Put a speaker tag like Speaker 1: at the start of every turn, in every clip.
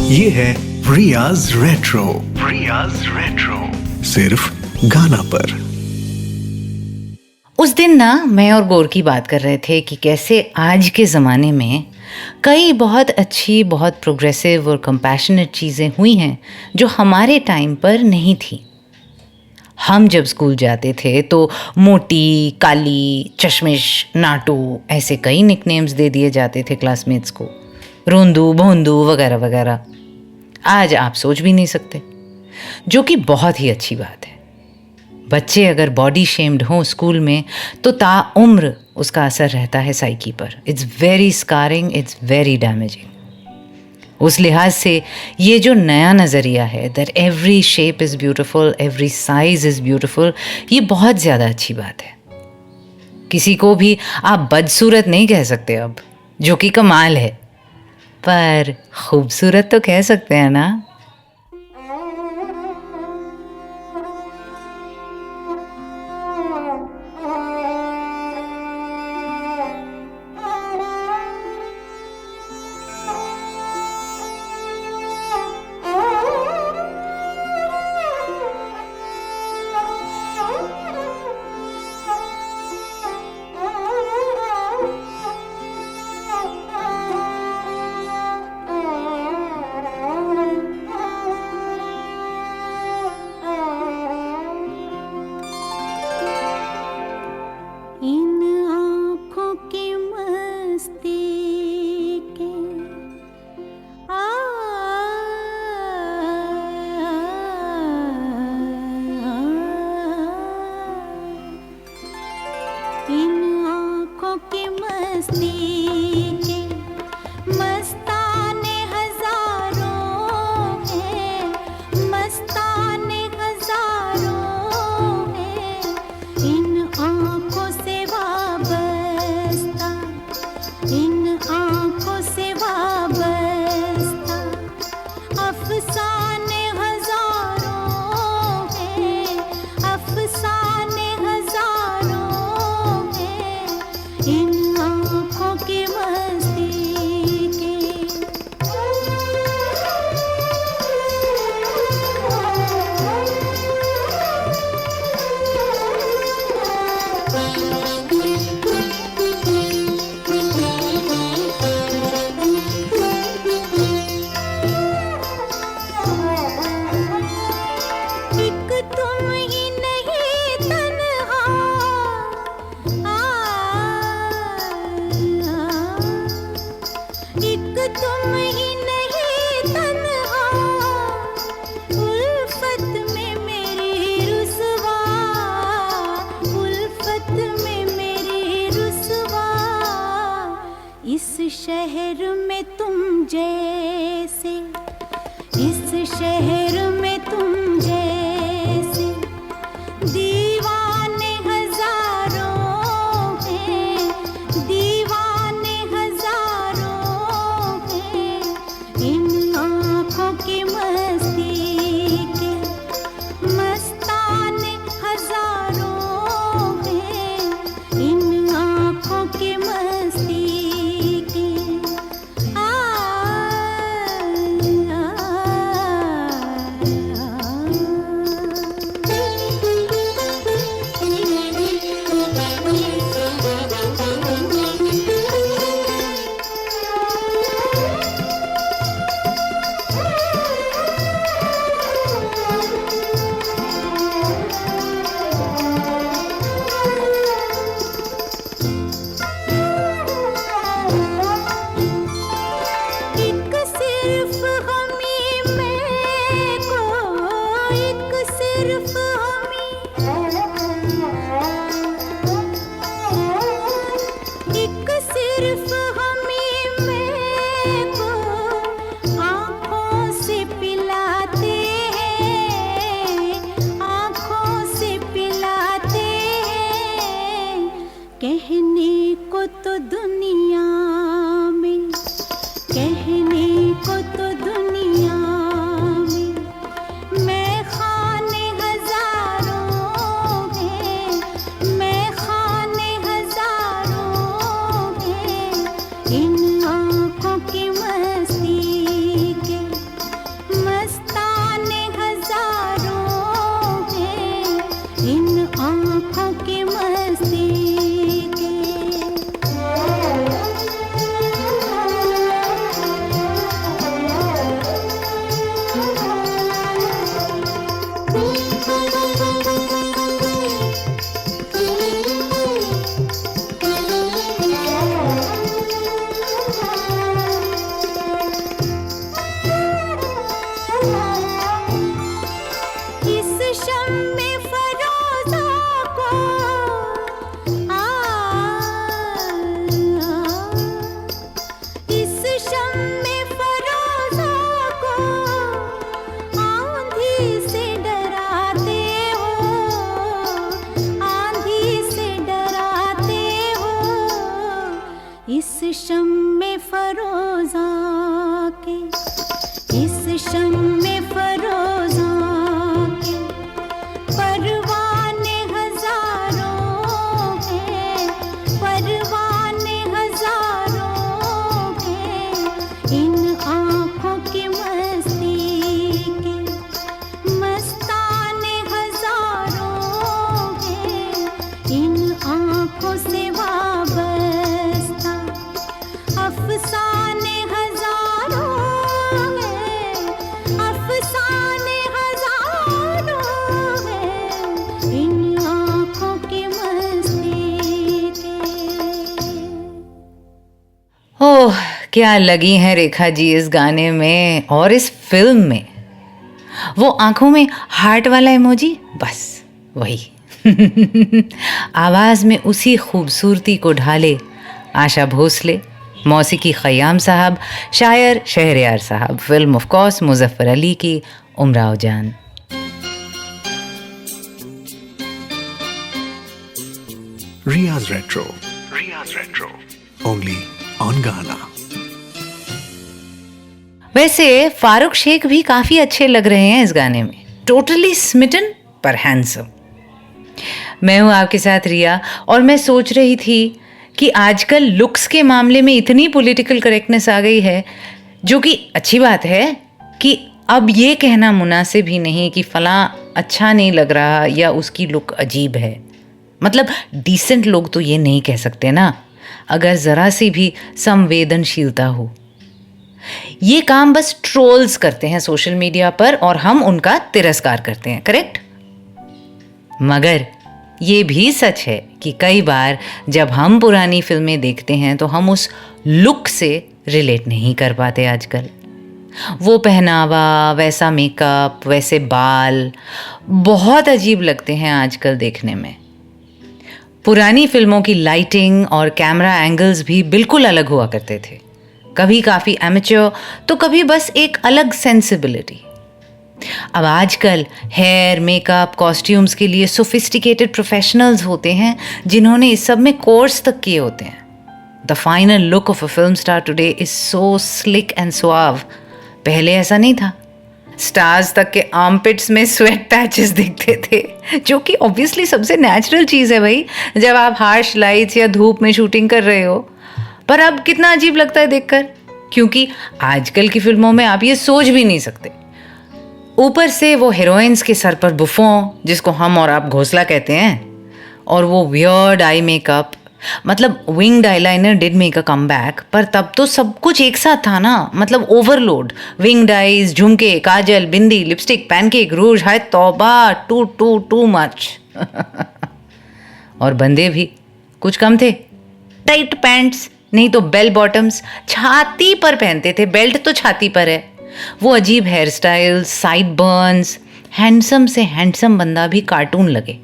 Speaker 1: ये है Riya's retro. Riya's retro सिर्फ गाना पर।
Speaker 2: उस दिन ना मैं और गौर की बात कर रहे थे कि कैसे आज के ज़माने में कई बहुत अच्छी, बहुत प्रोग्रेसिव और कंपैशनेट चीज़ें हुई हैं जो हमारे टाइम पर नहीं थी। हम जब स्कूल जाते थे तो मोटी, काली, चश्मिश, नाटू ऐसे कई निकनेम्स दे दिए जाते थे क्लासमेट्स को, रोंदू, भोंदू वगैरह वगैरह। आज आप सोच भी नहीं सकते, जो कि बहुत ही अच्छी बात है। बच्चे अगर बॉडी शेम्ड हों स्कूल में तो ताउम्र उसका असर रहता है साइकी पर। It's very scarring, it's very damaging. उस लिहाज से ये जो नया नज़रिया है that every shape is beautiful, every size is beautiful, ये बहुत ज़्यादा अच्छी बात है। किसी को भी आप बदसूरत नहीं कह सकते अब, जो कि कमाल है, पर खूबसूरत तो कह सकते हैं ना।
Speaker 3: शहर में तुम जैसे, इस शहर में तुम जैसे दीवाने हजारों हैं, दीवाने हजारों हैं। इन आँखों की मस्ती के मस्ताने हजारों हैं, इन आँखों की मस्ती। इन आँखों की मस्ती के मस्ताने हजारों हैं, इन आँखों से वाबस्ता अफसाने हजारों हैं, अफसाने हजारों हैं, इन आँखों की मस्ती के।
Speaker 2: ओह, क्या लगी हैं रेखा जी इस गाने में और इस फिल्म में। वो आंखों में हार्ट वाला इमोजी, बस वही। आवाज़ में उसी खूबसूरती को ढाले आशा भोसले, मौसीकी खयाम साहब, शायर शहरयार साहब, film of course Muzaffar Ali की उमराव जान।
Speaker 1: Riya's Retro. Riya's Retro. Only on Ghana.
Speaker 2: वैसे फारूक शेख भी काफ़ी अच्छे लग रहे हैं इस गाने में, टोटली स्मिटन पर हैंडसम। मैं हूँ आपके साथ रिया और मैं सोच रही थी कि आजकल लुक्स के मामले में इतनी पॉलिटिकल करेक्टनेस आ गई है, जो कि अच्छी बात है कि अब ये कहना मुनासिब ही नहीं कि फ़लाँ अच्छा नहीं लग रहा या उसकी लुक अजीब है। मतलब डिसेंट लोग तो ये नहीं कह सकते ना, अगर ज़रा सी भी संवेदनशीलता हो। ये काम बस ट्रोल्स करते हैं सोशल मीडिया पर और हम उनका तिरस्कार करते हैं, करेक्ट? मगर ये भी सच है कि कई बार जब हम पुरानी फिल्में देखते हैं तो हम उस लुक से रिलेट नहीं कर पाते आजकल। वो पहनावा, वैसा मेकअप, वैसे बाल बहुत अजीब लगते हैं आजकल देखने में। पुरानी फिल्मों की लाइटिंग और कैमरा एंगल्स भी बिल्कुल अलग हुआ करते थे, कभी काफ़ी एमेच्योर तो कभी बस एक अलग सेंसिबिलिटी। अब आजकल हेयर, मेकअप, कॉस्ट्यूम्स के लिए सोफिस्टिकेटेड प्रोफेशनल्स होते हैं जिन्होंने इस सब में कोर्स तक किए होते हैं। The final look of a film star today is so slick and suave. पहले ऐसा नहीं था। स्टार्स तक के आर्मपिट्स में स्वेट पैचेस दिखते थे, जो कि ऑब्वियसली सबसे नेचुरल चीज़ है भाई, जब आप हार्श लाइट्स या धूप में शूटिंग कर रहे हो। पर अब कितना अजीब लगता है देखकर, क्योंकि आजकल की फिल्मों में आप ये सोच भी नहीं सकते। ऊपर से वो हीरोइंस के सर पर बुफों, जिसको हम और आप घोंसला कहते हैं, और वो वियर्ड आई मेकअप। मतलब winged eyeliner did make a comeback, पर तब तो सब कुछ एक साथ था ना, मतलब ओवरलोड। विंग्ड आईज, झुमके, काजल, बिंदी, लिपस्टिक, पैनकेक, रूज, हाय तौबा, टू मच। और बंदे भी कुछ कम थे। टाइट पैंट्स नहीं तो बेल बॉटम्स छाती पर पहनते थे, बेल्ट तो छाती पर है। वो अजीब hair style, sideburns, handsome से हैंडसम बंदा भी कार्टून लगे।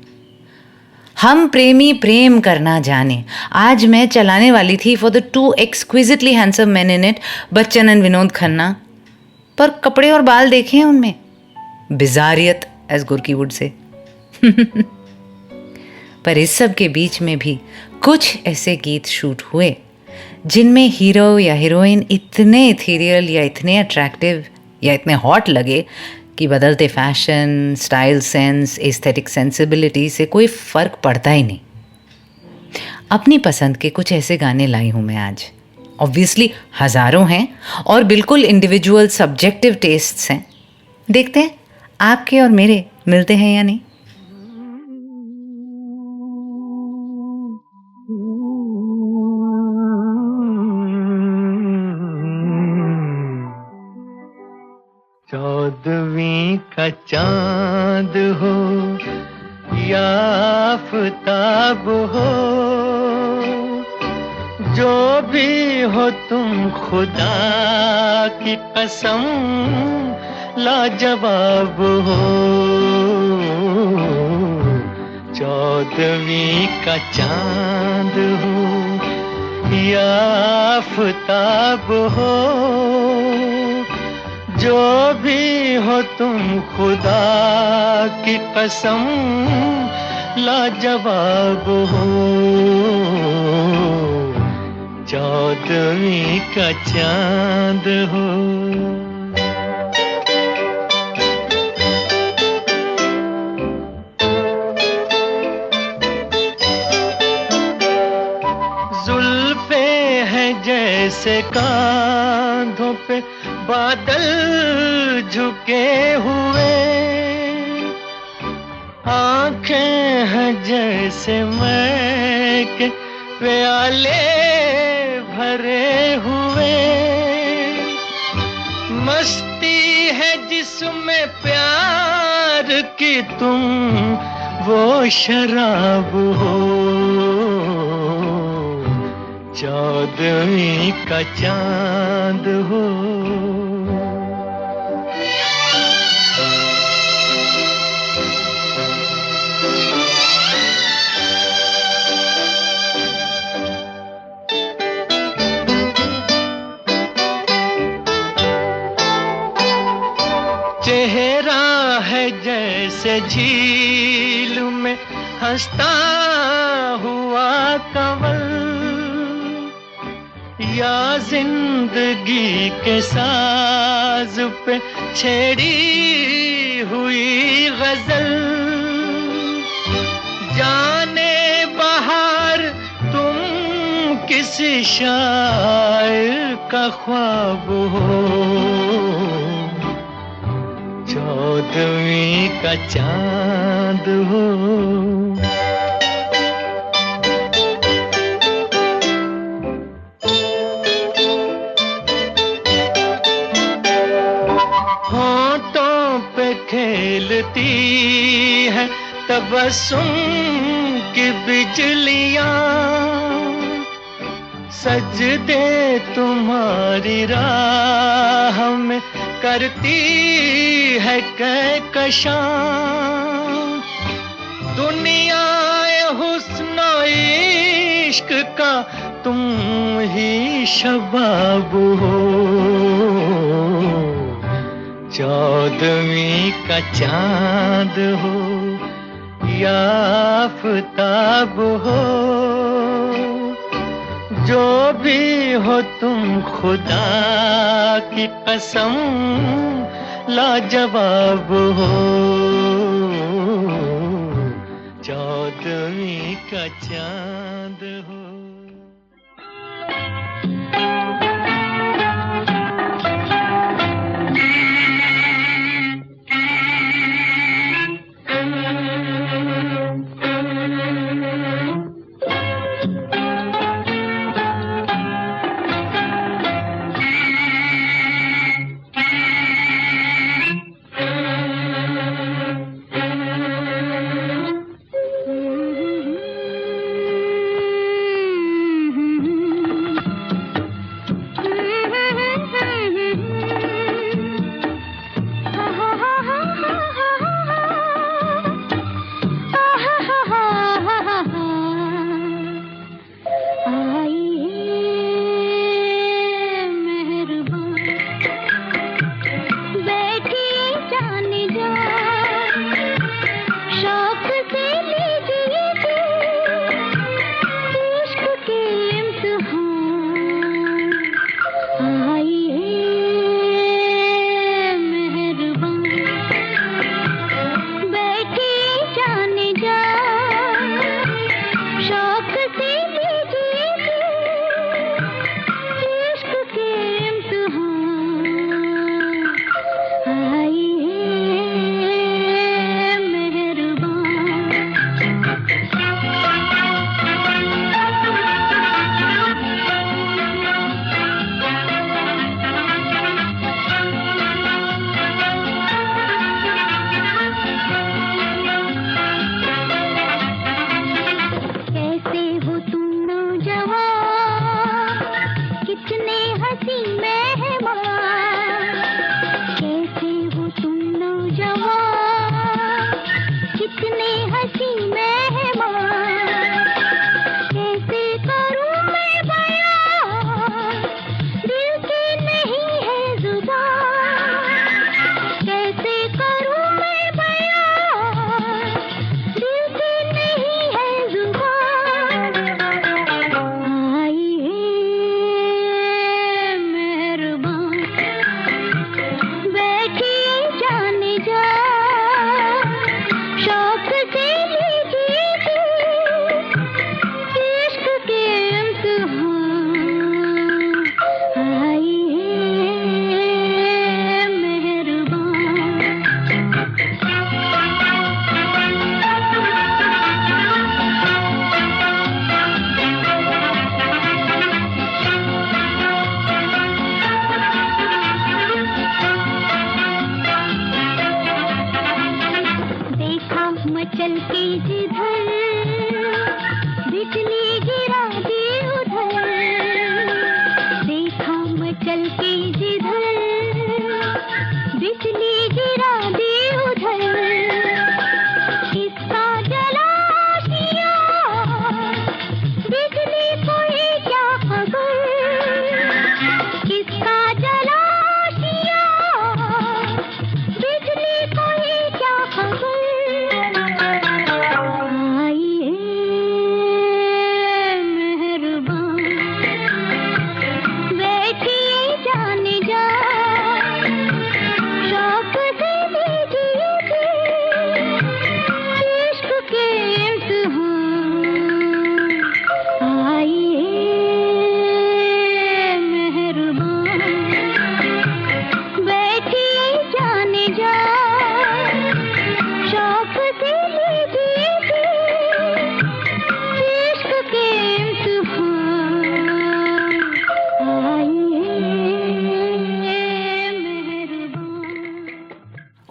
Speaker 2: हम प्रेमी प्रेम करना जाने, आज मैं चलाने वाली थी for the two exquisitely handsome man in it, Bachchan and Vinod Khanna, पर कपड़े और बाल देखे हैं उनमें, बिजारियत एज गुरकी वुड से। पर इस सब के बीच में भी कुछ ऐसे गीत शूट हुए जिनमें हीरो या हीरोइन इतने इथेरियल या इतने अट्रैक्टिव या इतने हॉट लगे कि बदलते fashion, style sense, aesthetic sensibility से कोई फ़र्क पड़ता ही नहीं। अपनी पसंद के कुछ ऐसे गाने लाई हूँ मैं आज। ऑब्वियसली हज़ारों हैं और बिल्कुल इंडिविजुअल सब्जेक्टिव टेस्ट्स हैं। देखते हैं आपके और मेरे मिलते हैं या नहीं।
Speaker 4: चौदहवीं का चांद हो या आफताब हो, जो भी हो तुम खुदा की कसम लाजवाब हो। चौदहवीं का चांद हो या आफताब हो, जो भी हो तुम खुदा की कसम लाजवाब हो। चौदहवीं का चांद हो। जुल्फे हैं जैसे कांधों होठों पे बादल झुके हुए, आंखें हैं जैसे मैं के प्याले भरे हुए, मस्ती है जिसमें प्यार की तुम वो शराब हो, चौदहवीं का चांद हो। चेहरा है जैसे झील में हंसता हुआ कंवल, या जिंदगी के साज पे छेड़ी हुई गजल। जाने बहार तुम किसी शायर का ख्वाब हो, चौदहवीं का चांद हो। होठों पे खेलती है तबस्सुम की बिजलियां, सजदे तुम्हारी राह में करती है कहकशां। दुनिया हुस्न इश्क का तुम ही शबाब हो, चौदहवीं का चांद हो या आफताब हो। जो भी हो तुम खुदा की कसम लाजवाब हो, चौदहवीं का चांद हो।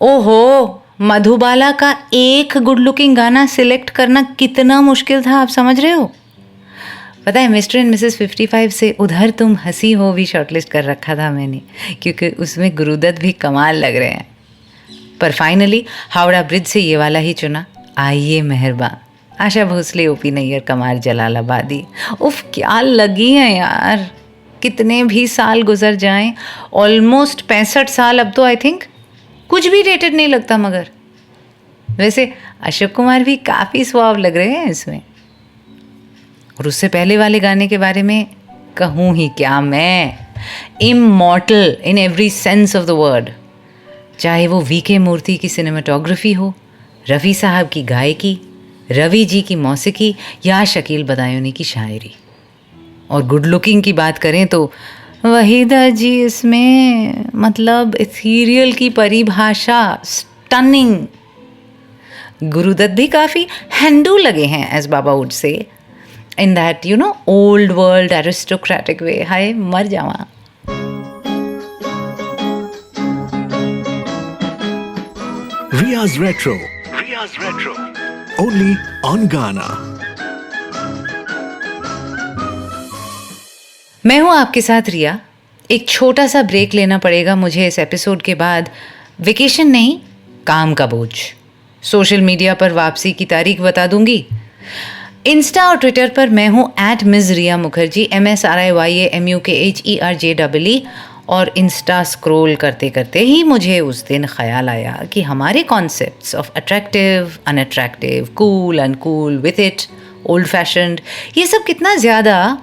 Speaker 2: ओहो, मधुबाला का एक गुड लुकिंग गाना सिलेक्ट करना कितना मुश्किल था, आप समझ रहे हो? पता है, मिस्टर एंड मिसेस 55 से उधर तुम हंसी हो भी शॉर्टलिस्ट कर रखा था मैंने, क्योंकि उसमें गुरुदत्त भी कमाल लग रहे हैं। पर फाइनली हावड़ा ब्रिज से ये वाला ही चुना, आइए मेहरबान। आशा भोसले, ओपी नैयर, कमार जलालाबादी। उफ, क्या लगी हैं यार। कितने भी साल गुजर जाएं, ऑलमोस्ट 65 साल अब तो आई थिंक कुछ भी डेटेड नहीं लगता। मगर वैसे अशोक कुमार भी काफ़ी स्वाब लग रहे हैं इसमें। और उससे पहले वाले गाने के बारे में कहूँ ही क्या मैं, immortal in every sense of the word. चाहे वो वीके मूर्ति की सिनेमाटोग्राफी हो, रफ़ी साहब की गायकी, रवि जी की मौसीकी या शकील बदायूनी की शायरी। और गुड लुकिंग की बात करें तो वहीदा जी इसमें, मतलब इथीरियल की परिभाषा, स्टनिंग। गुरुदत्त भी काफ़ी हैंडू लगे हैं, as Baba would say, in that you know old world aristocratic way. हाय मर जावा।
Speaker 1: Riya's Retro. Riya's Retro. Only on Ghana.
Speaker 2: मैं हूँ आपके साथ रिया। एक छोटा सा ब्रेक लेना पड़ेगा मुझे इस एपिसोड के बाद। वेकेशन नहीं, काम का बोझ। सोशल मीडिया पर वापसी की तारीख बता दूंगी। इंस्टा और ट्विटर पर मैं हूँ @Ms Riya Mukherjee, MSRIYAMUKHERJEE। और इंस्टा स्क्रॉल करते करते ही मुझे उस दिन ख्याल आया कि हमारे concepts of attractive, unattractive, cool, uncool, with it, old fashioned, ये सब कितना ज़्यादा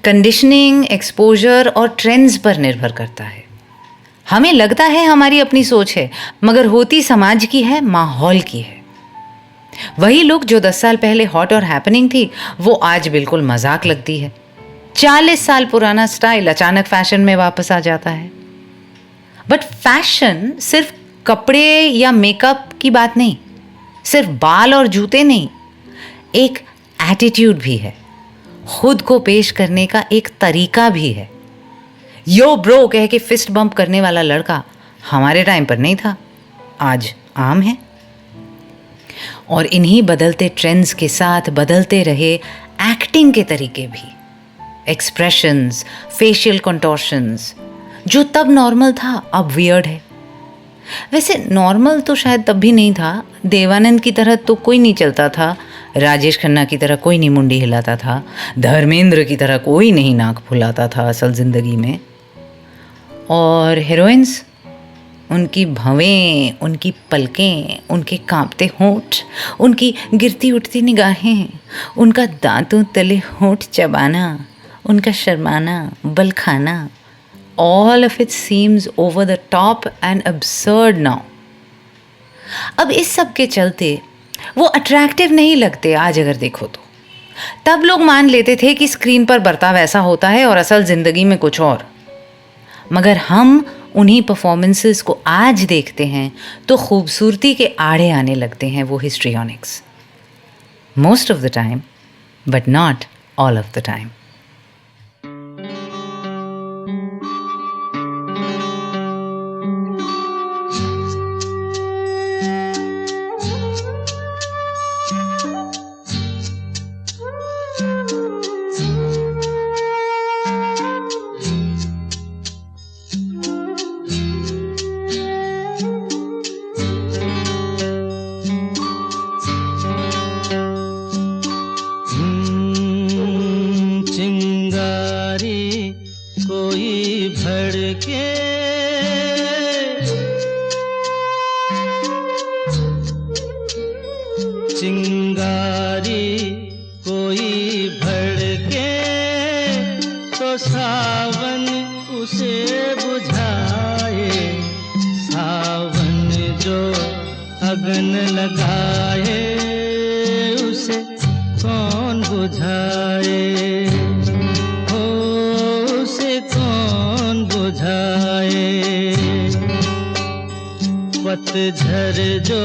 Speaker 2: कंडीशनिंग, एक्सपोजर और ट्रेंड्स पर निर्भर करता है। हमें लगता है हमारी अपनी सोच है, मगर होती समाज की है, माहौल की है। वही लोग जो 10 साल पहले हॉट और हैपनिंग थी, वो आज बिल्कुल मजाक लगती है। 40 साल पुराना स्टाइल अचानक फैशन में वापस आ जाता है। बट फैशन सिर्फ कपड़े या मेकअप की बात नहीं, सिर्फ बाल और जूते नहीं, एक एटीट्यूड भी है, खुद को पेश करने का एक तरीका भी है। यो ब्रो कह के फिस्ट बम्प करने वाला लड़का हमारे टाइम पर नहीं था, आज आम है। और इन्हीं बदलते ट्रेंड्स के साथ बदलते रहे एक्टिंग के तरीके भी, एक्सप्रेशंस, फेशियल कंटोर्शंस। जो तब नॉर्मल था अब वियर्ड है। वैसे नॉर्मल तो शायद तब भी नहीं था। देवानंद की तरह तो कोई नहीं चलता था, राजेश खन्ना की तरह कोई नहीं मुंडी हिलाता था, धर्मेंद्र की तरह कोई नहीं नाक फुलाता था असल ज़िंदगी में। और हीरोइंस, उनकी भवें, उनकी पलकें, उनके कांपते होंठ, उनकी गिरती उठती निगाहें, उनका दांतों तले होंठ चबाना, उनका शर्माना, बल खाना, all of it seems over the top and absurd now. अब इस सब के चलते वो अट्रैक्टिव नहीं लगते आज अगर देखो तो। तब लोग मान लेते थे कि स्क्रीन पर बर्ताव ऐसा होता है और असल ज़िंदगी में कुछ और। मगर हम उन्हीं परफॉर्मेंसेस को आज देखते हैं तो खूबसूरती के आड़े आने लगते हैं वो histrionics. Most of the time, but not all of the time.
Speaker 4: चिंगारी कोई भड़के तो सावन उसे बुझाए, सावन जो अगन लगाए उसे कौन बुझाए, हो उसे कौन बुझाए। पतझर जो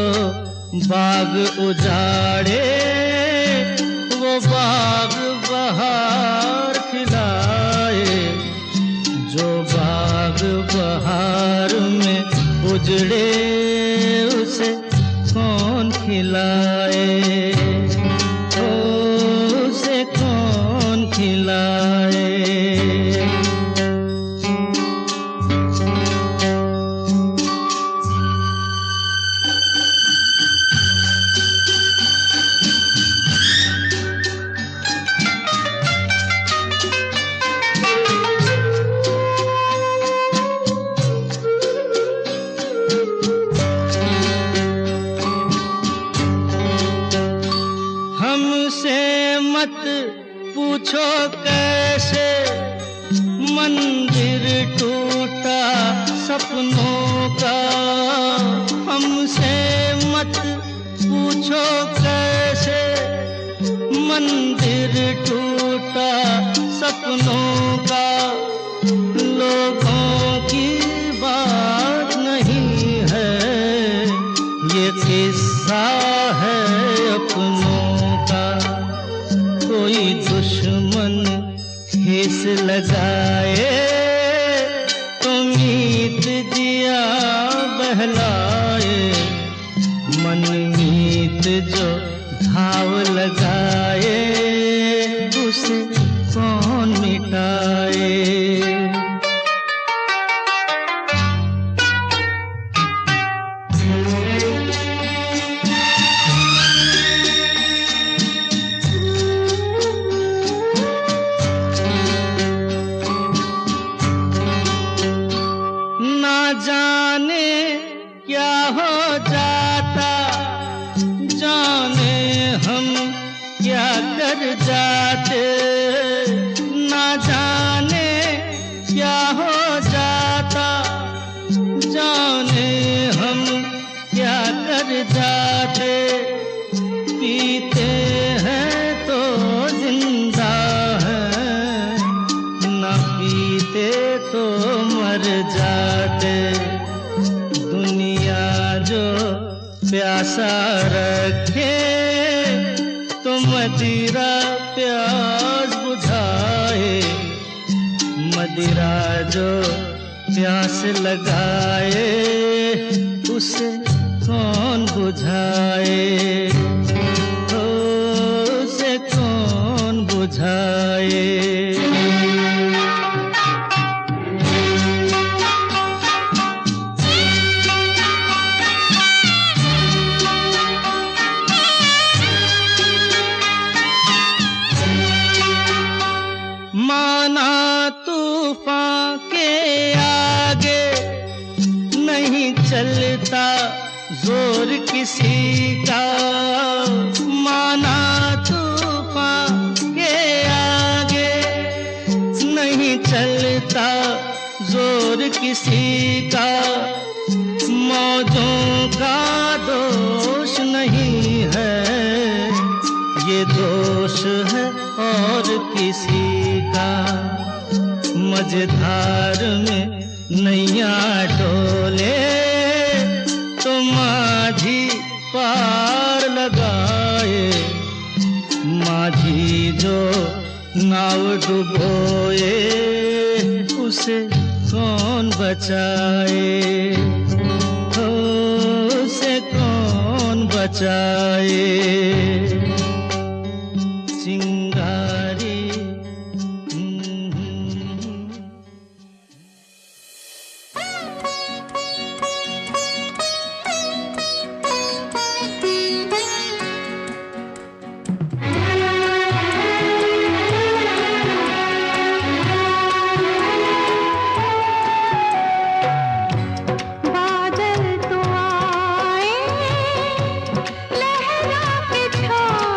Speaker 4: बाग उजाड़े वो बाग बहार खिलाए, जो बाग बहार में उजड़े उसे कौन खिलाए, उसे कौन खिलाए। हमसे मत पूछो कैसे मंदिर टूटा सपनों का, हमसे मत पूछो कैसे मंदिर टूटा सपनों का। लोगों की बात नहीं है, ये किस्सा है अपनों का। कोई दुश्मन ठेस लगाए तो मीत दिया बहलाए, मन मीत जो घाव लगाए उसे कौन मिटाए। जाने क्या हो जाता, जाने हम क्या कर जाते। ना जाने क्या हो जाता, जाने हम क्या कर जाते। पीते हैं तो जिंदा हैं, ना पीते तो मर जाते। दुनिया जो प्यासा रखे तो मदिरा प्यास बुझाए, मदिरा जो प्यास लगाए उसे कौन बुझाए, उसे कौन बुझाए। माना तूफान के आगे नहीं चलता जोर किसी का, माना तूफान के आगे नहीं चलता जोर किसी का। मौजों का दोष नहीं है, ये दोष है और किसी का। मझधार में नैया डोले तो माझी पार लगाए, माझी जो नाव डुबोए उसे कौन बचाए, उसे कौन बचाए। चिंगारी
Speaker 3: बादल तो आए लहरा के छाए।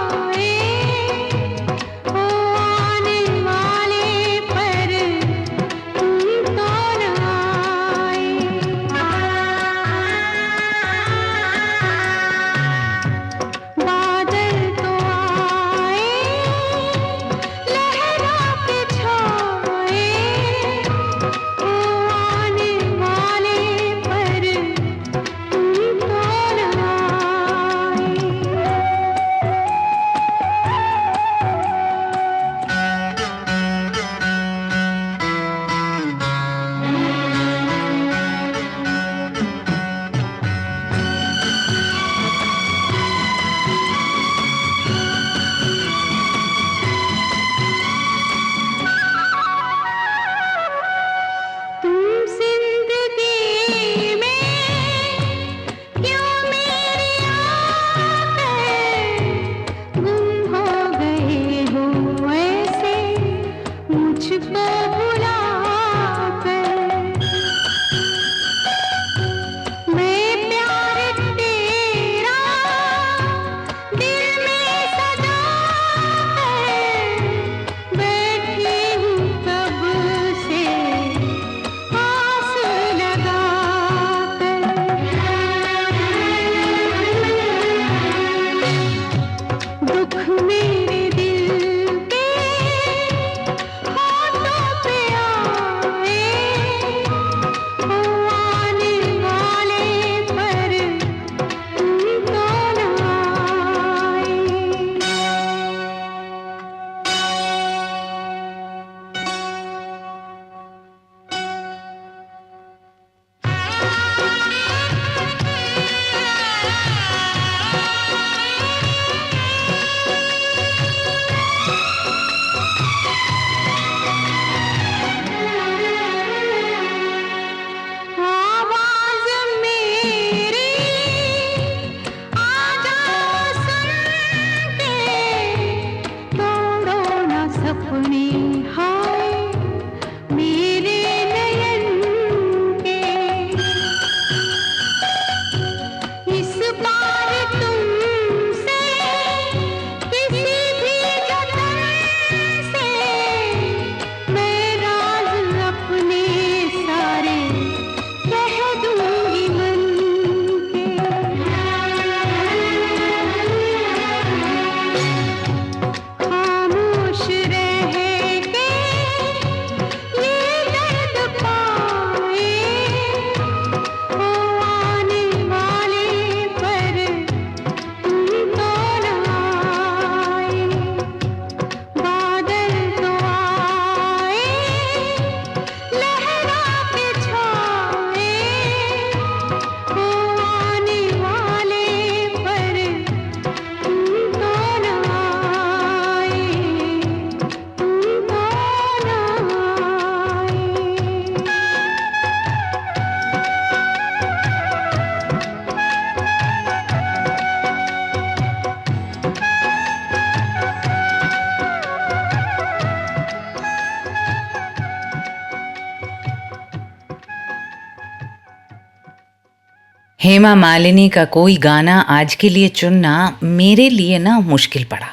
Speaker 2: हेमा मालिनी का कोई गाना आज के लिए चुनना मेरे लिए ना मुश्किल पड़ा।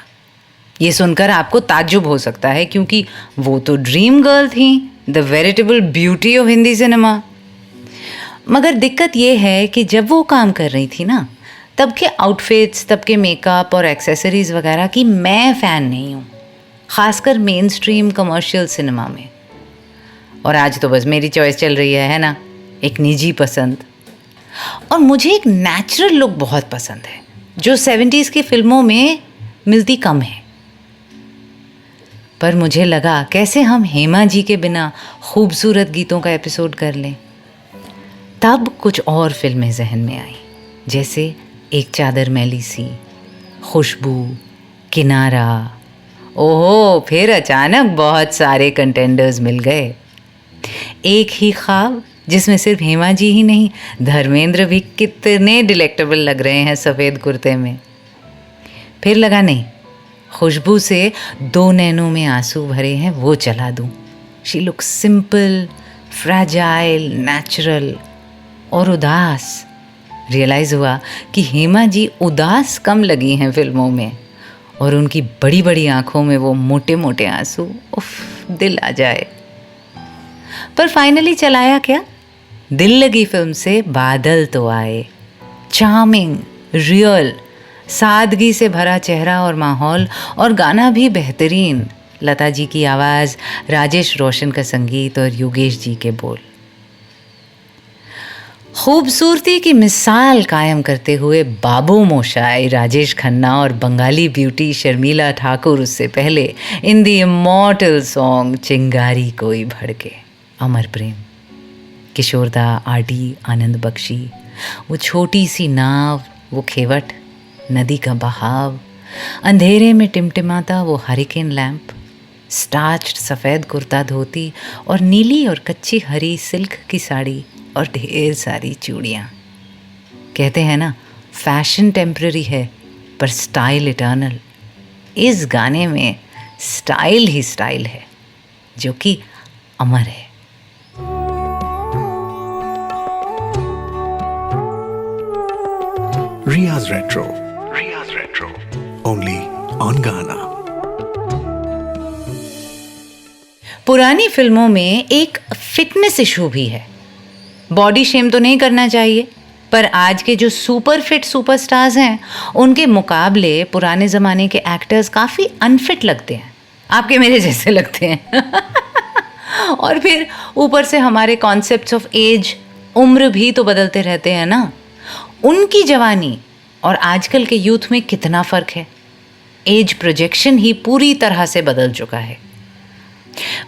Speaker 2: ये सुनकर आपको ताज्जुब हो सकता है क्योंकि वो तो ड्रीम गर्ल थी, the veritable beauty of Hindi cinema. मगर दिक्कत ये है कि जब वो काम कर रही थी ना, तब के आउटफिट्स, तब के मेकअप और एक्सेसरीज़ वगैरह की मैं फ़ैन नहीं हूँ, ख़ासकर मेन स्ट्रीम कमर्शियल सिनेमा में। और आज तो बस मेरी चॉइस चल रही है ना, एक निजी पसंद। और मुझे एक नेचुरल लुक बहुत पसंद है जो 70s की फिल्मों में मिलती कम है। पर मुझे लगा कैसे हम हेमा जी के बिना खूबसूरत गीतों का एपिसोड कर लें। तब कुछ और फिल्में जहन में आई, जैसे एक चादर मैली सी, खुशबू, किनारा। ओहो, फिर अचानक बहुत सारे कंटेंडर्स मिल गए। एक ही ख्वाब, जिसमें सिर्फ हेमा जी ही नहीं, धर्मेंद्र भी कितने डिलेक्टेबल लग रहे हैं सफ़ेद कुर्ते में। फिर लगा नहीं, खुशबू से दो नैनों में आंसू भरे हैं वो चला दूं। She look simple, fragile, natural और उदास। रियलाइज़ हुआ कि हेमा जी उदास कम लगी हैं फिल्मों में, और उनकी बड़ी बड़ी आंखों में वो मोटे मोटे आंसू, उफ, दिल आ जाए। पर फाइनली चलाया क्या? दिल लगी फिल्म से बादल तो आए। चार्मिंग, रियल, सादगी से भरा चेहरा और माहौल, और गाना भी बेहतरीन। लता जी की आवाज़, राजेश रोशन का संगीत और योगेश जी के बोल। खूबसूरती की मिसाल कायम करते हुए बाबू मोशाय, राजेश खन्ना और बंगाली ब्यूटी शर्मिला ठाकुर उससे पहले इन दी इमॉर्टल सॉन्ग चिंगारी कोई भड़के, अमर प्रेम। किशोरदा, आरडी, आनंद बख्शी, वो छोटी सी नाव, वो खेवट, नदी का बहाव, अंधेरे में टिमटिमाता वो हरिकेन लैंप, स्टार्च्ड सफ़ेद कुर्ता धोती और नीली और कच्ची हरी सिल्क की साड़ी और ढेर सारी चूड़ियाँ। कहते हैं ना, फैशन टेम्पररी है पर स्टाइल इटर्नल। इस गाने में स्टाइल ही स्टाइल है जो कि अमर है।
Speaker 1: Riya's Retro, only on Ghana.
Speaker 2: पुरानी फिल्मों में एक फिटनेस इशू भी है। बॉडी शेम तो नहीं करना चाहिए, पर आज के जो सुपर फिट सुपरस्टार्स हैं, उनके मुकाबले पुराने ज़माने के एक्टर्स काफ़ी अनफिट लगते हैं, आपके मेरे जैसे लगते हैं। और फिर ऊपर से हमारे कॉन्सेप्ट्स ऑफ एज, उम्र भी तो बदलते रहते हैं ना। उनकी जवानी और आजकल के यूथ में कितना फ़र्क है। एज प्रोजेक्शन ही पूरी तरह से बदल चुका है।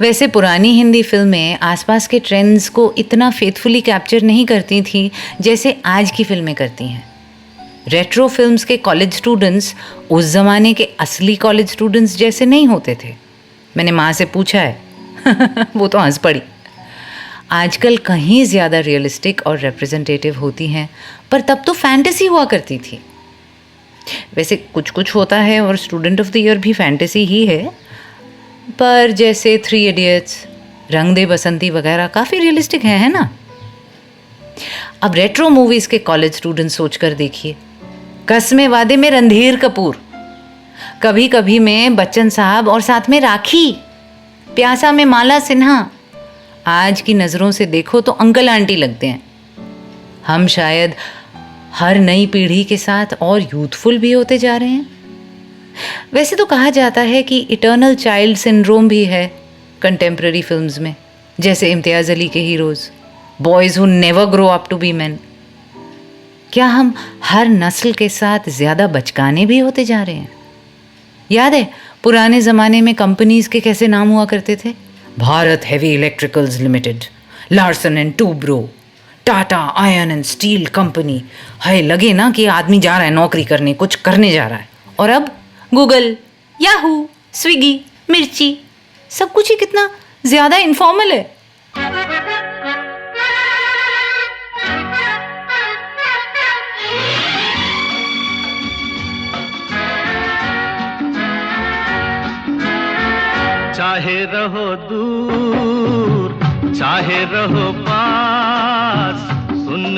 Speaker 2: वैसे पुरानी हिंदी फिल्में आसपास के ट्रेंड्स को इतना फेथफुली कैप्चर नहीं करती थी जैसे आज की फिल्में करती हैं। रेट्रो फिल्म्स के कॉलेज स्टूडेंट्स उस ज़माने के असली कॉलेज स्टूडेंट्स जैसे नहीं होते थे। मैंने माँ से पूछा है। वो तो हंस पड़ी। आजकल कहीं ज़्यादा रियलिस्टिक और रिप्रेजेंटेटिव होती हैं, पर तब तो फैंटेसी हुआ करती थी। वैसे कुछ कुछ होता है और स्टूडेंट ऑफ द ईयर भी फैंटेसी ही है, पर जैसे 3 इडियट्स, रंग दे बसंती वगैरह काफ़ी रियलिस्टिक है ना। अब रेट्रो मूवीज़ के कॉलेज स्टूडेंट सोच कर देखिए। कसमे वादे में रणधीर कपूर, कभी कभी में बच्चन साहब और साथ में राखी, प्यासा में माला सिन्हा। आज की नज़रों से देखो तो अंकल आंटी लगते हैं। हम शायद हर नई पीढ़ी के साथ और यूथफुल भी होते जा रहे हैं। वैसे तो कहा जाता है कि इटर्नल चाइल्ड सिंड्रोम भी है कंटेम्प्रेरी फिल्म्स में, जैसे इम्तियाज़ अली के heroes, boys who never grow up to be man. क्या हम हर नस्ल के साथ ज़्यादा बचकाने भी होते जा रहे हैं? याद है पुराने ज़माने में कंपनीज़ के कैसे नाम हुआ करते थे? Bharat heavy electricals limited, Larsen and Toubro, Tata iron and steel company. है लगे ना कि आदमी जा रहा है नौकरी करने, कुछ करने जा रहा है। और अब गूगल, याहू, स्विगी, मिर्ची, सब कुछ ही कितना ज़्यादा इनफॉर्मल है।
Speaker 4: चाहे रहो दूर चाहे रहो पास, सुन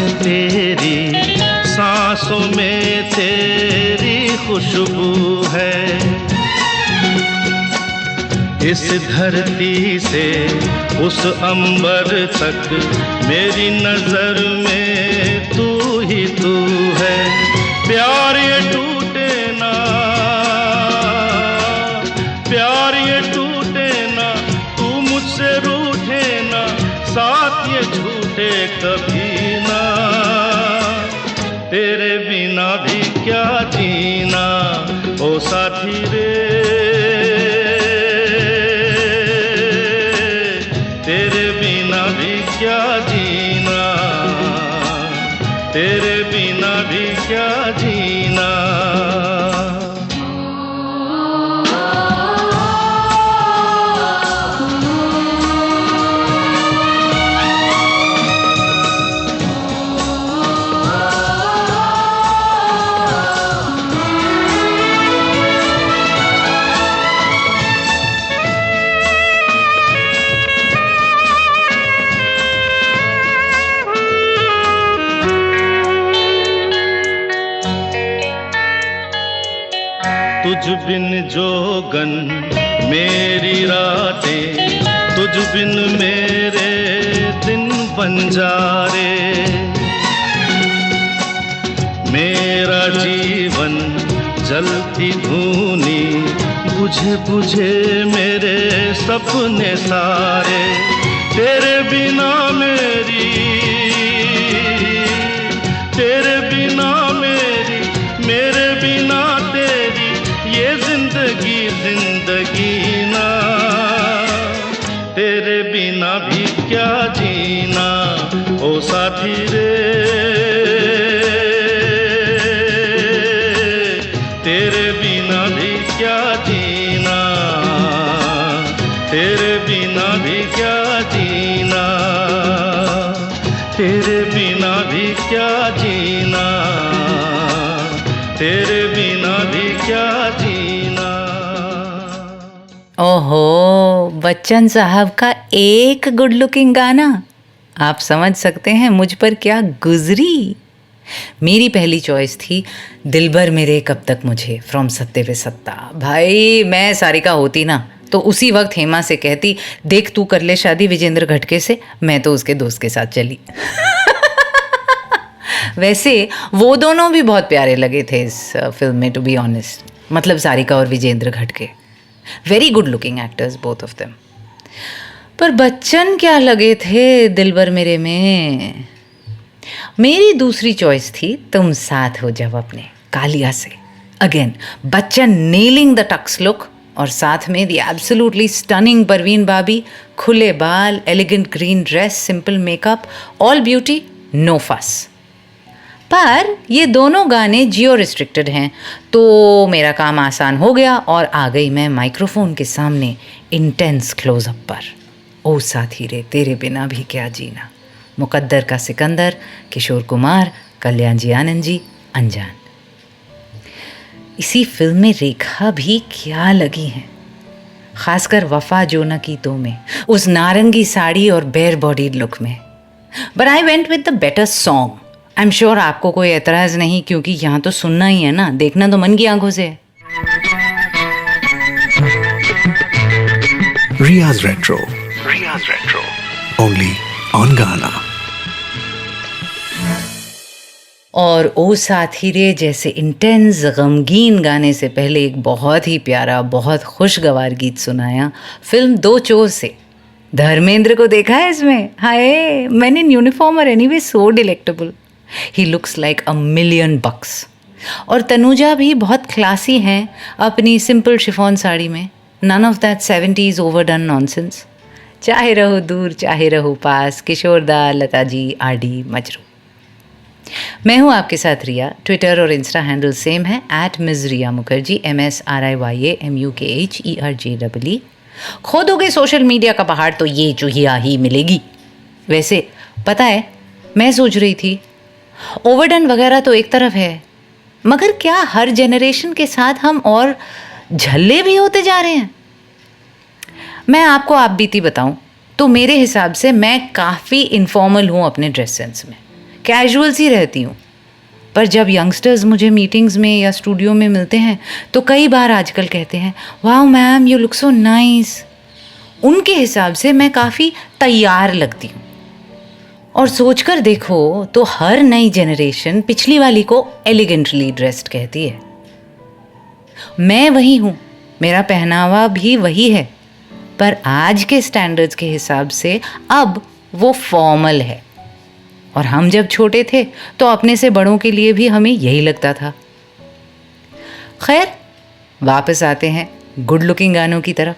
Speaker 4: है तेरी, सांसों में तेरी खुशबू है। इस धरती से उस अंबर तक मेरी नजर में तू ही तू है। प्यार ये टूटे ना, प्यार ये टूटे ना, तू मुझसे रूठे ना, साथ ये झूठे कभी ना। तेरे बिना भी क्या जीना ओ साथी रे, तेरे बिना भी क्या जीना, तेरे बिना भी क्या जीना। तुझ बिन जोगन मेरी रातें, तुझ बिन मेरे दिन बंजारे। मेरा जीवन जलती धूनी, बुझे बुझे मेरे सपने सारे। तेरे बिना मेरी, तेरे बिना मेरी, मेरे बिना तेरी ये जिंदगी जिंदगी ना। तेरे बिना भी क्या जीना ओ साथी रे, तेरे बिना भी क्या जीना, तेरे बिना भी क्या जीना, तेरे बिना भी क्या जीना, तेरे बिना भी क्या जीना।
Speaker 2: ओहो, बच्चन साहब का एक गुड लुकिंग गाना, आप समझ सकते हैं मुझ पर क्या गुजरी। मेरी पहली चॉइस थी दिलबर मेरे कब तक मुझे, फ्रॉम सत्ते पे सत्ता। भाई मैं सारिका होती ना तो उसी वक्त हेमा से कहती, देख तू कर ले शादी विजेंद्र घटके से, मैं तो उसके दोस्त के साथ चली। वैसे वो दोनों भी बहुत प्यारे लगे थे इस फिल्म में, टू बी ऑनेस्ट। मतलब सारिका और विजेंद्र घटके, very good looking actors both of them. पर बच्चन क्या लगे थे दिलबर मेरे में। मेरी दूसरी चॉइस थी तुम साथ हो जब अपने, कालिया से। Again Bachchan nailing the tux look, और साथ में the absolutely stunning Parveen Babi, खुले बाल, elegant green dress, simple makeup, all beauty, no fuss. पर ये दोनों गाने जियो रिस्ट्रिक्टेड हैं, तो मेरा काम आसान हो गया और आ गई मैं माइक्रोफोन के सामने इंटेंस क्लोजअप पर। ओ साथी रे तेरे बिना भी क्या जीना, मुकद्दर का सिकंदर, किशोर कुमार, कल्याण जी आनंद जी, अनजान। इसी फिल्म में रेखा भी क्या लगी हैं, खासकर वफा जो न की तो में, उस नारंगी साड़ी और बेयर बॉडीड लुक में। But I went with the better song. I am sure आपको कोई एतराज़ नहीं, क्योंकि यहाँ तो सुनना ही है ना, देखना तो मन की आंखों से है।
Speaker 1: Riya's retro, Riya's retro, only on गाना।
Speaker 2: और ओ साथी रे जैसे इंटेंस गमगीन गाने से पहले एक बहुत ही प्यारा, बहुत खुशगवार गीत सुनाया फिल्म दो चोर से। धर्मेंद्र को देखा है इसमें, हाय मैन इन यूनिफॉर्म और anyway so delectable, he looks like $1 million। और तनुजा भी बहुत क्लासी हैं अपनी सिंपल शिफॉन साड़ी में, none of that 70s overdone nonsense. चाहे रहो दूर चाहे रहो पास, किशोर दा, लता जी, RD, मजरू। मैं हूँ आपके साथ रिया। ट्विटर और इंस्टा हैंडल सेम है @Ms Riya Mukherjee, MSRIYAMUKHERJEE। खोदोगे सोशल मीडिया का पहाड़ तो ये चूहिया ही मिलेगी। वैसे पता है, मैं सोच रही थी ओवरडन वगैरह तो एक तरफ है, मगर क्या हर जनरेशन के साथ हम और झल्ले भी होते जा रहे हैं? मैं आपको आप बीती बताऊं तो मेरे हिसाब से मैं काफ़ी इनफॉर्मल हूँ अपने ड्रेस सेंस में। कैजुअल सी रहती हूँ। पर जब यंगस्टर्स मुझे मीटिंग्स में या स्टूडियो में मिलते हैं तो कई बार आजकल कहते हैं, wow ma'am you look so nice. उनके हिसाब से मैं काफ़ी तैयार लगती हूँ। और सोचकर देखो तो हर नई जनरेशन पिछली वाली को एलिगेंटली ड्रेस्ड कहती है। मैं वही हूँ, मेरा पहनावा भी वही है, पर आज के स्टैंडर्ड्स के हिसाब से अब वो फॉर्मल है। और हम जब छोटे थे तो अपने से बड़ों के लिए भी हमें यही लगता था। खैर, वापस आते हैं गुड लुकिंग गानों की तरफ।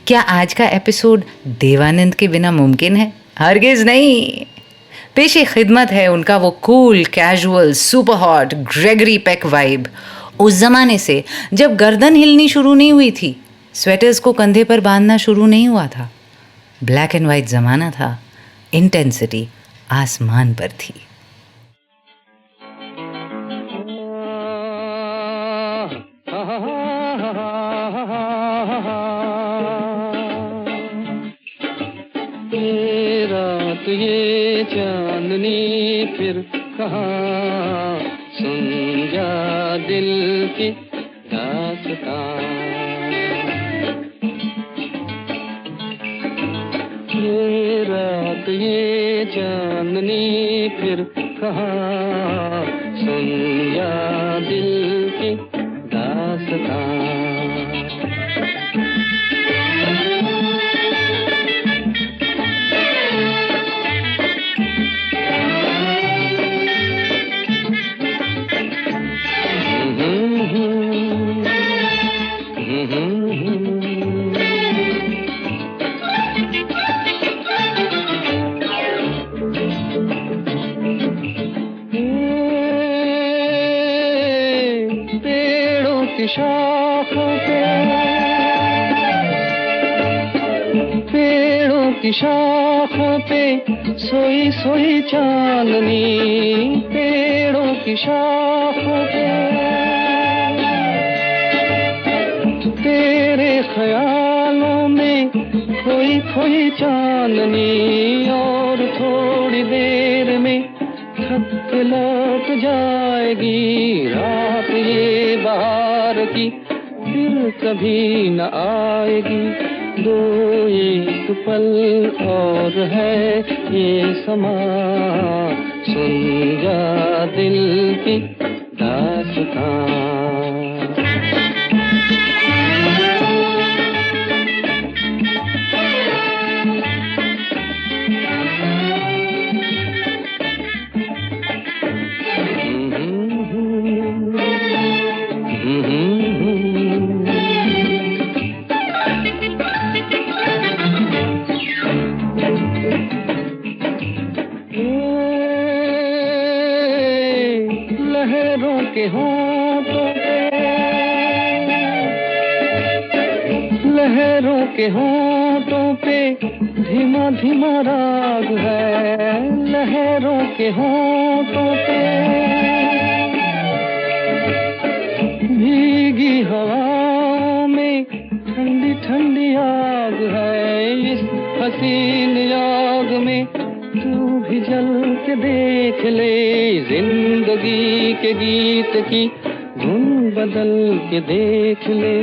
Speaker 2: क्या आज का एपिसोड देवानंद के बिना मुमकिन है? हरगिज नहीं। पेशे खिदमत है उनका वो cool, casual, super hot Gregory Peck vibe. उस ज़माने से जब गर्दन हिलनी शुरू नहीं हुई थी, स्वेटर्स को कंधे पर बांधना शुरू नहीं हुआ था। ब्लैक एंड वाइट ज़माना था, इंटेंसिटी आसमान पर थी।
Speaker 5: रात ये चांदनी फिर कहाँ, सुन जा दिल की दास्तां। ये रात ये चांदनी फिर कहाँ, सुन जा दिल की दास्तां। पेड़ों की शाखों पे सोई सोई चांदनी, पेड़ों की शाखों पे तेरे ख्यालों में खोई खोई चांदनी। और थोड़ी देर में थक के लौट जाएगी रात ये बहार की, फिर कभी न आएगी। दो एक पल और है ये समा, सुन जा दिल की दास्तां। लहरों के होंठों पे, लहरों के होंठों पे धीमा धीमा राग है। लहरों के होंठों पे भीगी हवाओं में ठंडी ठंडी आग है। इस हसीन आग में तू भी जल के देख ले, जिंदगी के गीत की धुन बदल के देख ले।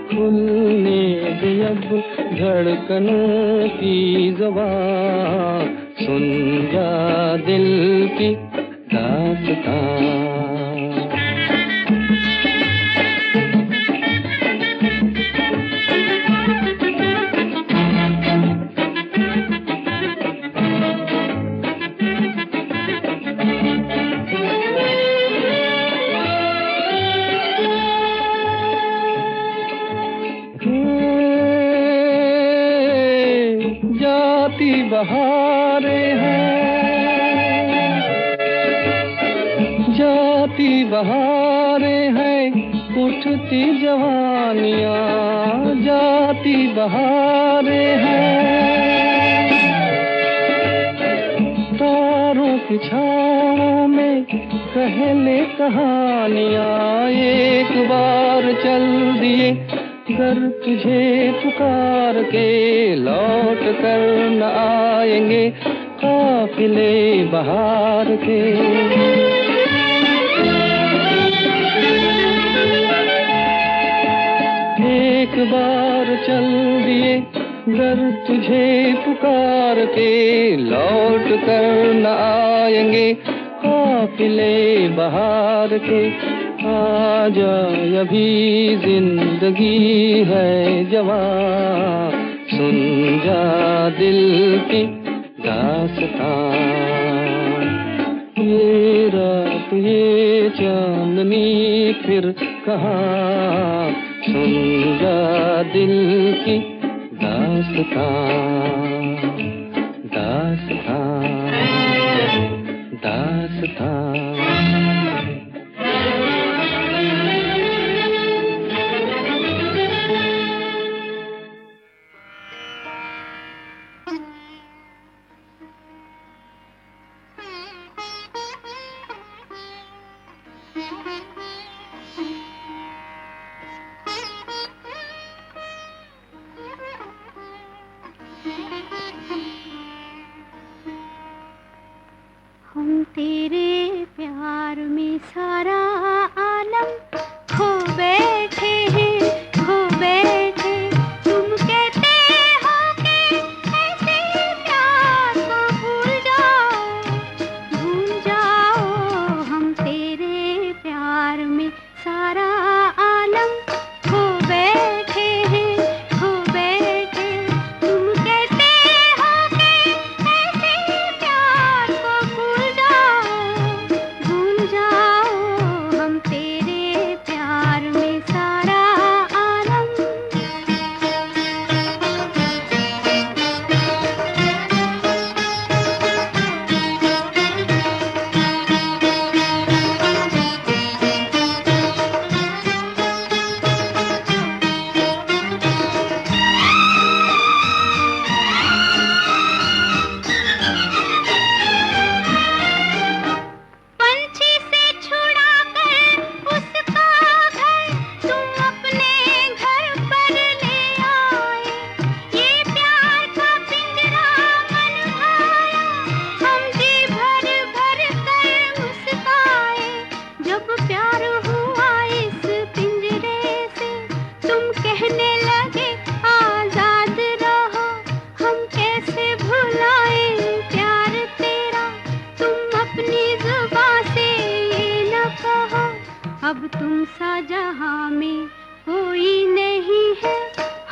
Speaker 5: खुलने दे अब धड़कनों की ज़बान, सुन जा दिल की दास्तां। जाती बहारें हैं, जाती बहारें हैं, उठती जवानियाँ। जाती बहारें हैं, तारों की छाँव में पहले कहानियाँ। एक बार चल दिए कर तुझे पुकार के लौट कर न आएंगे, काफिले बहार के। एक बार चल दिए घर तुझे पुकार के, लौट कर न आएंगे काफिले बहार के। आजा अभी जिंदगी है जवां, सुन जा दिल की दास्तां। ये रात ये चांदनी फिर कहाँ, सुन जा दिल की दास्तां, दास्तां, दास्तां।
Speaker 3: हम तेरे प्यार में सारा आलम खो बैठे हैं, खो बैठे। तुम कहते हो कि ऐसे प्यार को भूल जाओ, भूल जाओ। हम तेरे प्यार में सारा आलम खो बैठे हैं, खो बैठे। तुम कहते हो कि ऐसे प्यार को भूल जाओ, भूल जाओ। हम तेरे प्यार में सारा आलम। पंछी से छुड़ा कर उसका घर तुम अपने घर पर ले आए। ये प्यार का पिंजरा मन भाया, हम जी भर भर कर मुस्काए। जब प्यार हुआ इस पिंजरे से, तुम कहने लगे आजाद रहो। हम कैसे भुलाए प्यार तेरा, तुम अपनी जुबां से ये न कहो। अब तुम सा जहां में कोई नहीं है,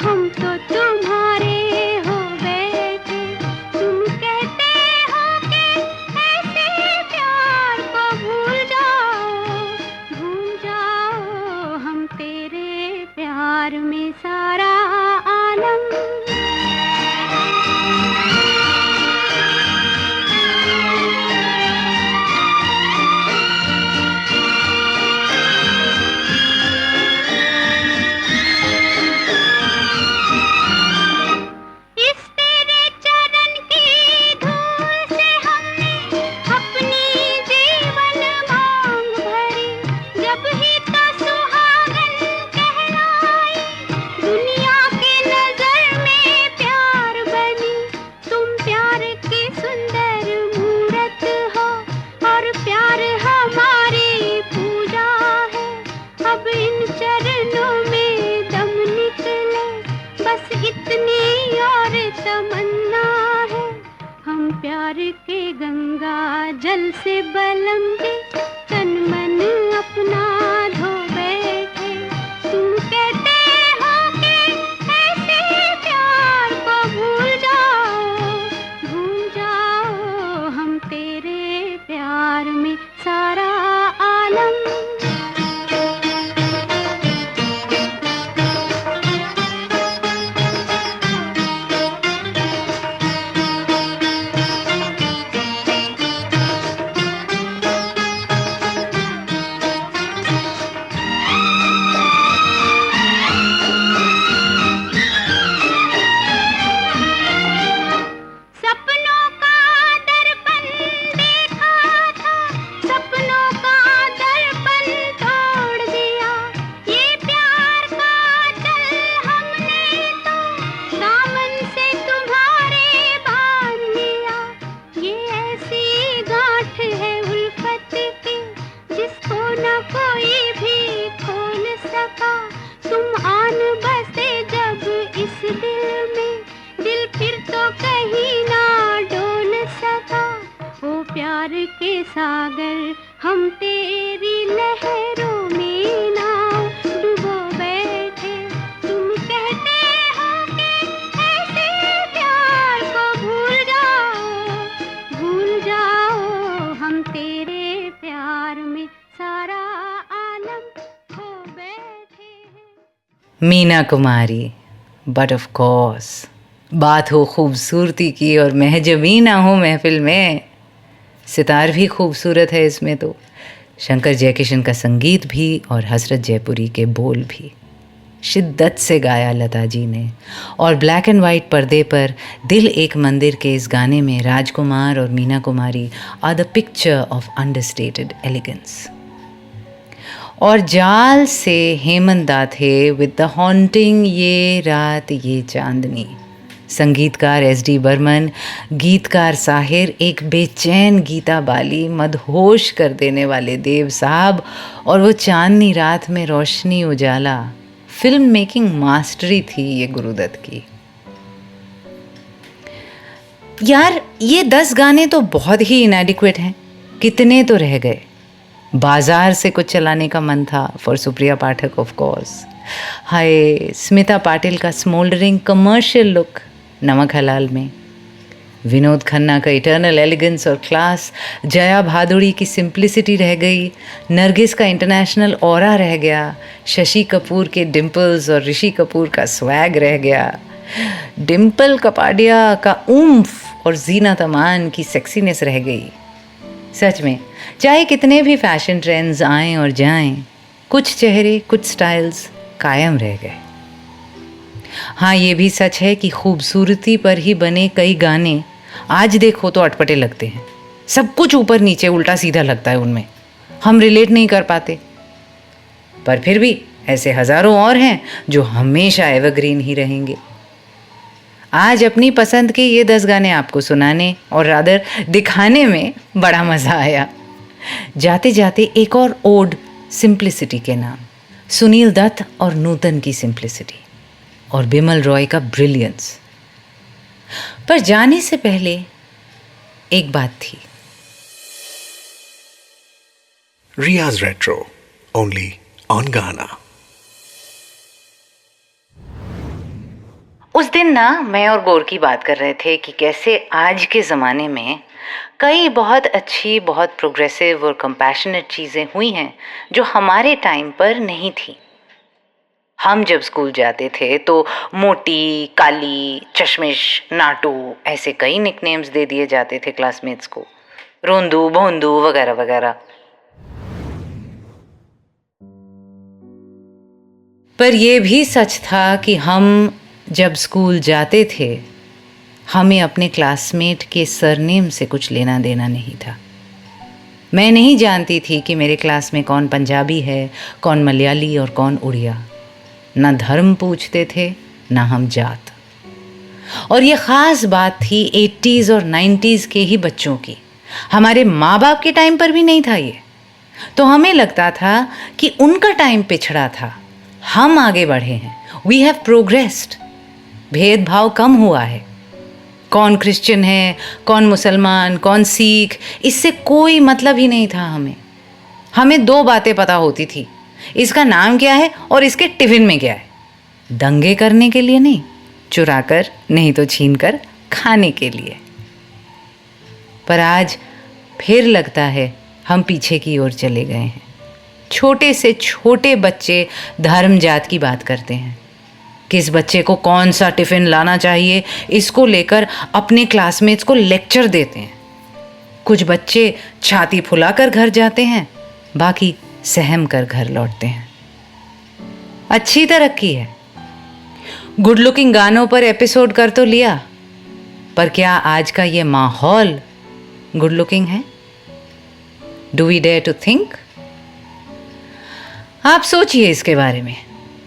Speaker 3: हम तो तुम्हारे हो बैठे। तुम कहते हो कि ऐसे प्यार को भूल जाओ, भूल जाओ। हम तेरे प्यार में सारा आलम। इस तेरे चरण की धूल से हमने अपनी जीवन मांग भरी। जब ही तो सुहागन कहलाई, दुनिया की नजर में प्यार बनी। तुम प्यार की सुंदर मूरत हो, और प्यार हमारी पूजा है। अब इन चरणों में दम निकले, बस इतनी और तमन्ना है। हम प्यार के गंगा जल से बलम के तन मन अपना धो बैठे। तुम कहते हो कि ऐसे प्यार को भूल जाओ, भूल जाओ। हम तेरे प्यार में सारा आलम। न कोई भी खोल सका। तुम आन बसे जब इस दिल में, दिल फिर तो कहीं ना डोल सका। ओ प्यार के सागर हम तेरी लहरों में नाव डुबो बैठे। तुम कहते हो कि ऐसे प्यार को भूल जाओ। हम तेरे प्यार में सारा आलम खो बैठे हैं।
Speaker 2: Meena Kumari, but of course बात हो खूबसूरती की और मैं जब भी ना हो महफिल में, सितार भी खूबसूरत है इसमें तो, शंकर जयकिशन का संगीत भी और हसरत जयपुरी के बोल भी शिद्दत से गाया लता जी ने। और ब्लैक एंड वाइट पर्दे पर दिल एक मंदिर के इस गाने में राजकुमार और Meena Kumari are the picture of understated elegance. और जाल से हेमंत दाथे विद द हॉन्टिंग ये रात ये चांदनी, संगीतकार एस.डी. बर्मन, गीतकार साहिर, एक बेचैन गीता बाली, मदहोश कर देने वाले देव साहब, और वो चांदनी रात में रोशनी उजाला। फिल्म मेकिंग मास्टरी थी ये गुरुदत्त की। यार ये 10 गाने तो बहुत ही इनएडिक्वेट हैं, कितने तो रह गए। बाजार से कुछ चलाने का मन था for Supriya Pathak of course. हाय स्मिता पाटिल का स्मोल्डरिंग कमर्शियल लुक नमक हलाल में, विनोद खन्ना का इटर्नल एलिगेंस और क्लास, जया भादुड़ी की सिंप्लिसिटी रह गई, नरगिस का इंटरनेशनल ऑरा रह गया, शशि कपूर के डिम्पल्स और ऋषि कपूर का स्वैग रह गया, डिम्पल कपाडिया का ऊम्फ और जीनत अमान की सेक्सीनेस रह गई। सच में चाहे कितने भी फैशन ट्रेंड्स आएं और जाएं, कुछ चेहरे कुछ स्टाइल्स कायम रह गए। हाँ ये भी सच है कि खूबसूरती पर ही बने कई गाने आज देखो तो अटपटे लगते हैं, सब कुछ ऊपर नीचे उल्टा सीधा लगता है उनमें, हम रिलेट नहीं कर पाते। पर फिर भी ऐसे हज़ारों और हैं जो हमेशा एवरग्रीन ही रहेंगे। आज अपनी पसंद के ये 10 गाने आपको सुनाने और रादर दिखाने में बड़ा मज़ा आया। जाते जाते एक और ओड सिंप्लिसिटी के नाम, सुनील दत्त और नूतन की सिंप्लिसिटी और बिमल रॉय का ब्रिलियंस। पर जाने से पहले एक बात थी।
Speaker 1: रियाज रेट्रो ओनली ऑन गाना।
Speaker 2: उस दिन ना मैं और गौर की बात कर रहे थे कि कैसे आज के ज़माने में कई बहुत अच्छी, बहुत प्रोग्रेसिव और कंपैशनेट चीज़ें हुई हैं जो हमारे टाइम पर नहीं थी। हम जब स्कूल जाते थे तो मोटी, काली, चश्मिश, नाटू ऐसे कई निकनेम्स दे दिए जाते थे क्लासमेट्स को, रोंदू, भोंदू वगैरह वगैरह। पर यह भी सच था कि हम जब स्कूल जाते थे हमें अपने क्लासमेट के सरनेम से कुछ लेना देना नहीं था। मैं नहीं जानती थी कि मेरे क्लास में कौन पंजाबी है, कौन मलयाली और कौन उड़िया। ना धर्म पूछते थे ना हम जात। और ये ख़ास बात थी 80s और 90s के ही बच्चों की, हमारे माँ बाप के टाइम पर भी नहीं था ये। तो हमें लगता था कि उनका टाइम पिछड़ा था, हम आगे बढ़े हैं, वी हैव प्रोग्रेस्ड, भेदभाव कम हुआ है। कौन क्रिश्चियन है, कौन मुसलमान, कौन सिख, इससे कोई मतलब ही नहीं था हमें 2 बातें पता होती थी, इसका नाम क्या है और इसके टिफ़िन में क्या है। दंगे करने के लिए नहीं, चुरा कर नहीं तो छीन कर खाने के लिए। पर आज फिर लगता है हम पीछे की ओर चले गए हैं। छोटे से छोटे बच्चे धर्म जात की बात करते हैं, किस बच्चे को कौन सा टिफ़िन लाना चाहिए इसको लेकर अपने क्लासमेट्स को लेक्चर देते हैं। कुछ बच्चे छाती फुलाकर घर जाते हैं, बाकी सहम कर घर लौटते हैं। अच्छी तरक्की है, गुड लुकिंग गानों पर एपिसोड कर तो लिया, पर क्या आज का ये माहौल गुड लुकिंग है? Do we dare to think? आप सोचिए इसके बारे में।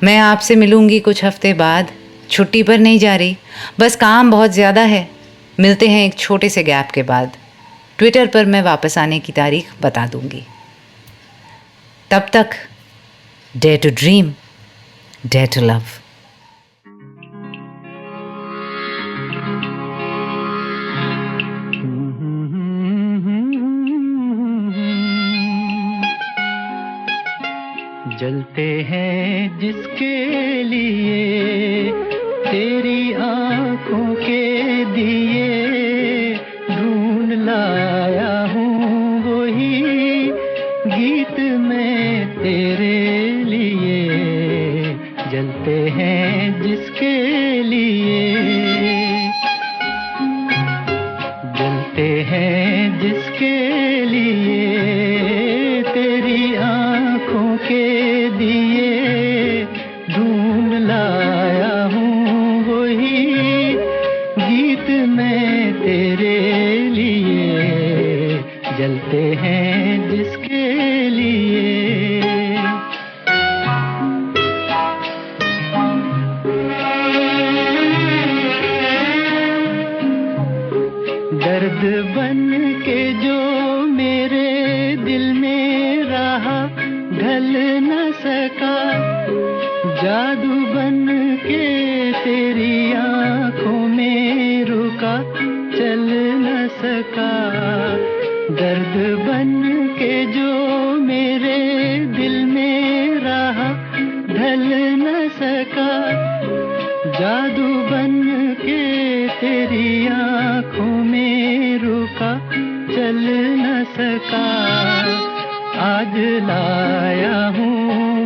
Speaker 2: मैं आपसे मिलूंगी कुछ हफ्ते बाद, छुट्टी पर नहीं जा रही, बस काम बहुत ज़्यादा है। मिलते हैं एक छोटे से गैप के बाद। ट्विटर पर मैं वापस आने की तारीख बता दूंगी। तब तक dare to dream, dare to love.
Speaker 5: जलते हैं जिसके लिए तेरी आंखों के दिए, ढूंढ लाया हूँ वही गीत मैं तेरे लिए। जलते हैं जिसके लिए, जलते हैं जिसके लिए तेरी आंखों के दिए, ढूंढ लाया हूँ वही गीत मैं तेरे लिए। जलते हैं जिसके लिए। दर्द बन के जो मेरे दिल में रहा, ढल न सका, जादू बन के तेरी आंखों में रुका, चल न सका। दर्द बन के जो मेरे दिल में रहा, ढल न सका, जादू बन के तेरी आंखों में रुका, चल न सका। आज लाया हूँ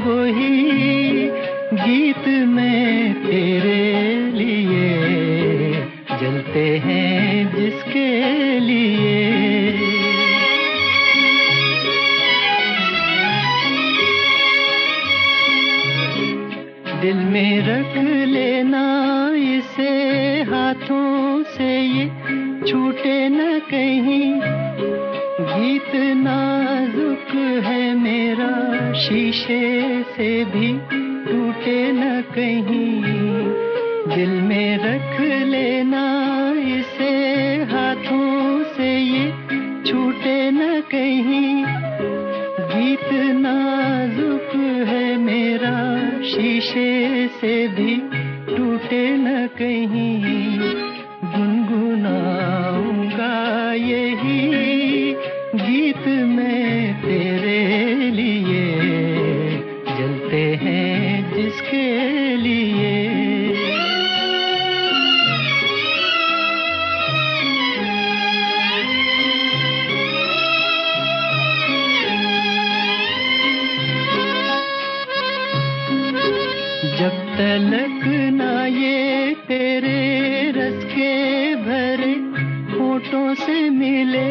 Speaker 5: वही गीत मैं तेरे लिए। जलते हैं जिसके लिए। दिल में रख लेना इसे हाथों से, ये छूटे न कहीं। गीत नाजुक है मेरा, शीशे से भी टूटे न कहीं। दिल में रख लेना इसे हाथों से, ये छूटे न कहीं। गीत नाजुक है मेरा, शीशे से भी टूटे न कहीं। गुनगुनाऊंगा यही गीत मैं तेरे लिए। जलते हैं जिसके लिए। जब तलक ना ये तेरे रस के भरे होठों से मिले,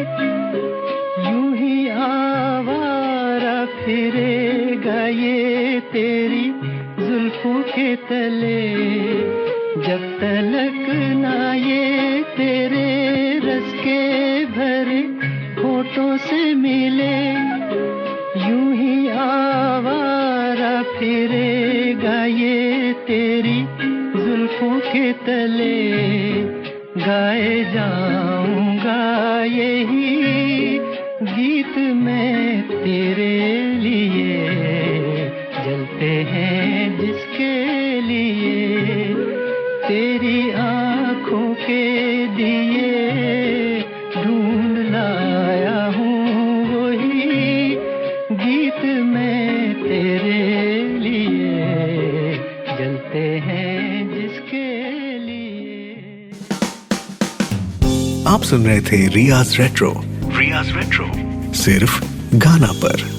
Speaker 5: यूं ही आवारा फिरेगा ये तेरी जुल्फों के तले। जब तलक ना ये तेरे रस के भरे होठों से मिले, यूं ही आवारा फिरेगा ये तेरी जुल्फों के तले। गाए जाऊंगा यही गीत मैं तेरे लिए। जलते हैं जिसके लिए तेरी आंखों के दिए, ढूंढ लाया हूँ वही गीत मैं तेरे लिए। जलते हैं जिसके लिए।
Speaker 1: आप सुन रहे थे रियाज रेट्रो, सिर्फ गाना पर।